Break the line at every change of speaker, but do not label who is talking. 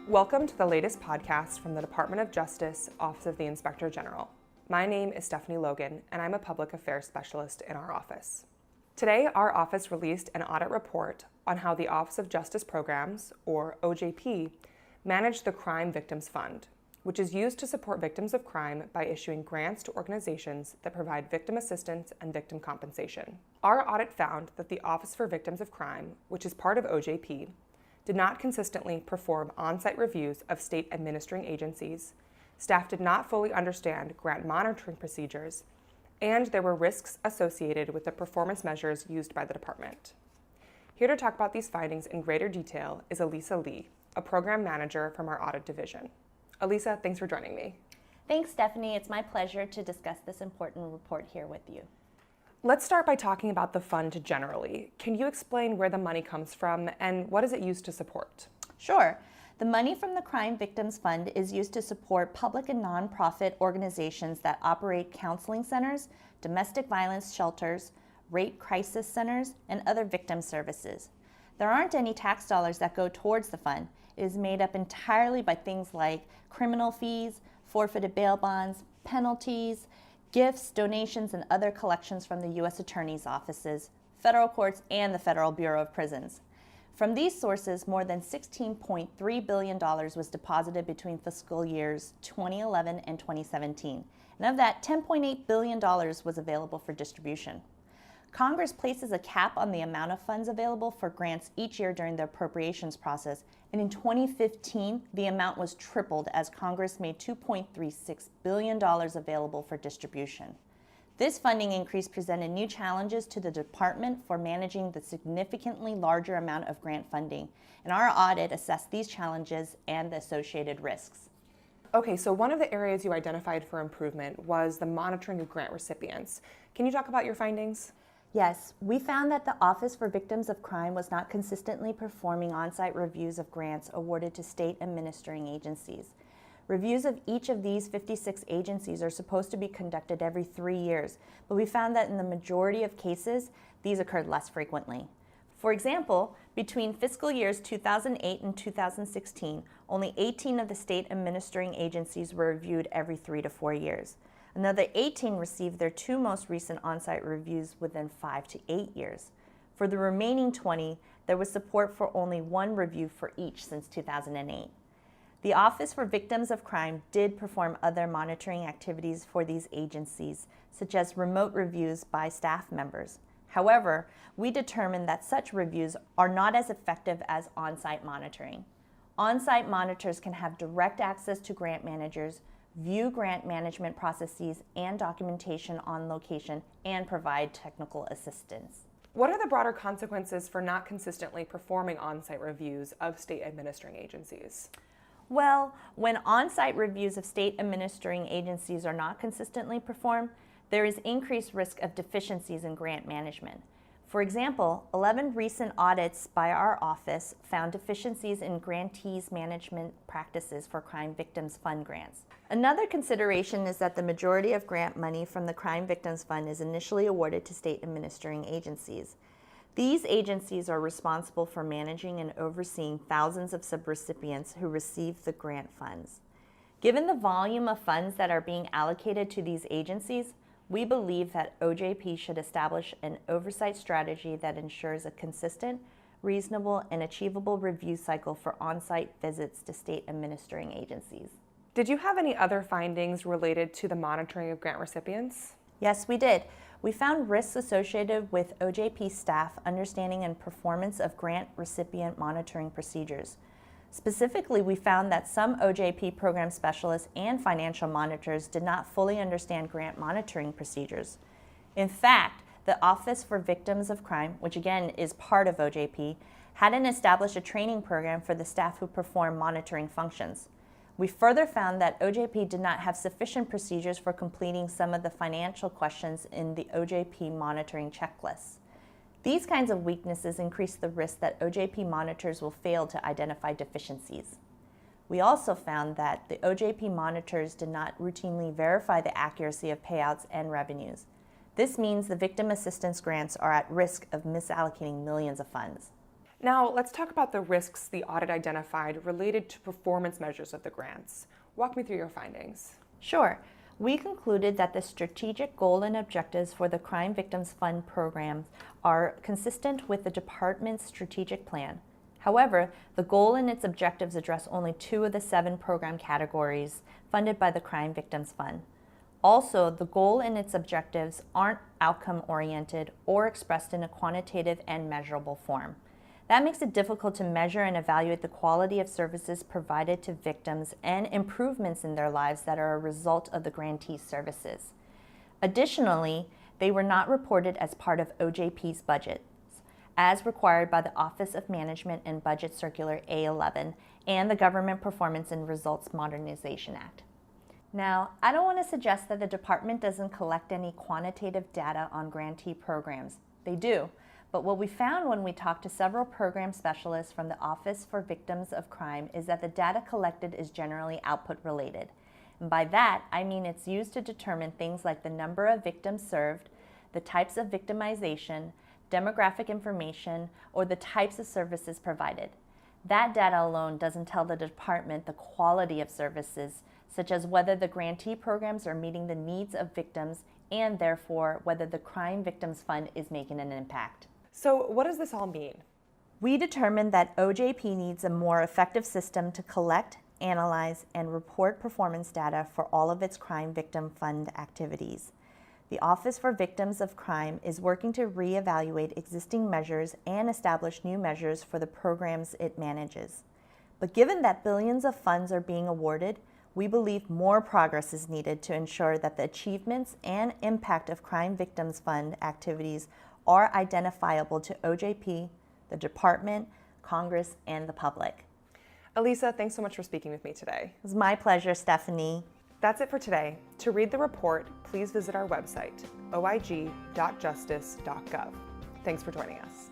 Welcome to the latest podcast from the Department of Justice, Office of the Inspector General. My name is Stephanie Logan, and I'm a public affairs specialist in our office. Today, our office released an audit report on how the Office of Justice Programs, or OJP, managed the Crime Victims Fund, which is used to support victims of crime by issuing grants to organizations that provide victim assistance and victim compensation. Our audit found that the Office for Victims of Crime, which is part of OJP, did not consistently perform on-site reviews of state administering agencies, staff did not fully understand grant monitoring procedures, and there were risks associated with the performance measures used by the department. Here to talk about these findings in greater detail is Elisa Lee, a program manager from our audit division. Elisa, thanks for joining me.
Thanks, Stephanie. It's my pleasure to discuss this important report here with you.
Let's start by talking about the fund generally. Can you explain where the money comes from and what is it used to support?
Sure. The money from the Crime Victims Fund is used to support public and nonprofit organizations that operate counseling centers, domestic violence shelters, rape crisis centers, and other victim services. There aren't any tax dollars that go towards the fund. It is made up entirely by things like criminal fees, forfeited bail bonds, penalties, gifts, donations, and other collections from the U.S. Attorney's offices, federal courts, and the Federal Bureau of Prisons. From these sources, more than $16.3 billion was deposited between fiscal years 2011 and 2017. And of that, $10.8 billion was available for distribution. Congress places a cap on the amount of funds available for grants each year during the appropriations process, and in 2015, the amount was tripled as Congress made $2.36 billion available for distribution. This funding increase presented new challenges to the department for managing the significantly larger amount of grant funding, and our audit assessed these challenges and the associated risks.
Okay, so one of the areas you identified for improvement was the monitoring of grant recipients. Can you talk about your findings?
Yes, we found that the Office for Victims of Crime was not consistently performing on-site reviews of grants awarded to state administering agencies. Reviews of each of these 56 agencies are supposed to be conducted every 3 years, but we found that in the majority of cases, these occurred less frequently. For example, between fiscal years 2008 and 2016, only 18 of the state administering agencies were reviewed every 3 to 4 years. Another 18 received their 2 most recent on-site reviews within 5 to 8 years. For the remaining 20, there was support for only 1 review for each since 2008. The Office for Victims of Crime did perform other monitoring activities for these agencies, such as remote reviews by staff members. However, we determined that such reviews are not as effective as on-site monitoring. On-site monitors can have direct access to grant managers, view grant management processes and documentation on location, and provide technical assistance.
What are the broader consequences for not consistently performing on-site reviews of state administering agencies?
Well, when on-site reviews of state administering agencies are not consistently performed, there is increased risk of deficiencies in grant management. For example, 11 recent audits by our office found deficiencies in grantees' management practices for Crime Victims Fund grants. Another consideration is that the majority of grant money from the Crime Victims Fund is initially awarded to state administering agencies. These agencies are responsible for managing and overseeing thousands of subrecipients who receive the grant funds. Given the volume of funds that are being allocated to these agencies, we believe that OJP should establish an oversight strategy that ensures a consistent, reasonable, and achievable review cycle for on-site visits to state administering agencies.
Did you have any other findings related to the monitoring of grant recipients?
Yes, we did. We found risks associated with OJP staff understanding and performance of grant recipient monitoring procedures. Specifically, we found that some OJP program specialists and financial monitors did not fully understand grant monitoring procedures. In fact, the Office for Victims of Crime, which again is part of OJP, hadn't established a training program for the staff who perform monitoring functions. We further found that OJP did not have sufficient procedures for completing some of the financial questions in the OJP monitoring checklists. These kinds of weaknesses increase the risk that OJP monitors will fail to identify deficiencies. We also found that the OJP monitors did not routinely verify the accuracy of payouts and revenues. This means the victim assistance grants are at risk of misallocating millions of funds.
Now, let's talk about the risks the audit identified related to performance measures of the grants. Walk me through your findings.
Sure. We concluded that the strategic goal and objectives for the Crime Victims Fund program are consistent with the department's strategic plan. However, the goal and its objectives address only 2 of the 7 program categories funded by the Crime Victims Fund. Also, the goal and its objectives aren't outcome-oriented or expressed in a quantitative and measurable form. That makes it difficult to measure and evaluate the quality of services provided to victims and improvements in their lives that are a result of the grantee's services. Additionally, they were not reported as part of OJP's budgets, as required by the Office of Management and Budget Circular A11 and the Government Performance and Results Modernization Act. Now, I don't want to suggest that the department doesn't collect any quantitative data on grantee programs. They do. But what we found when we talked to several program specialists from the Office for Victims of Crime is that the data collected is generally output related. And by that, I mean it's used to determine things like the number of victims served, the types of victimization, demographic information, or the types of services provided. That data alone doesn't tell the department the quality of services, such as whether the grantee programs are meeting the needs of victims and therefore whether the Crime Victims Fund is making an impact.
So what does this all mean?
We determined that OJP needs a more effective system to collect, analyze, and report performance data for all of its Crime Victim Fund activities. The Office for Victims of Crime is working to reevaluate existing measures and establish new measures for the programs it manages. But given that billions of funds are being awarded, we believe more progress is needed to ensure that the achievements and impact of Crime Victims Fund activities are identifiable to OJP, the department, Congress, and the public.
Elisa, thanks so much for speaking with me today.
It was my pleasure, Stephanie.
That's it for today. To read the report, please visit our website, oig.justice.gov. Thanks for joining us.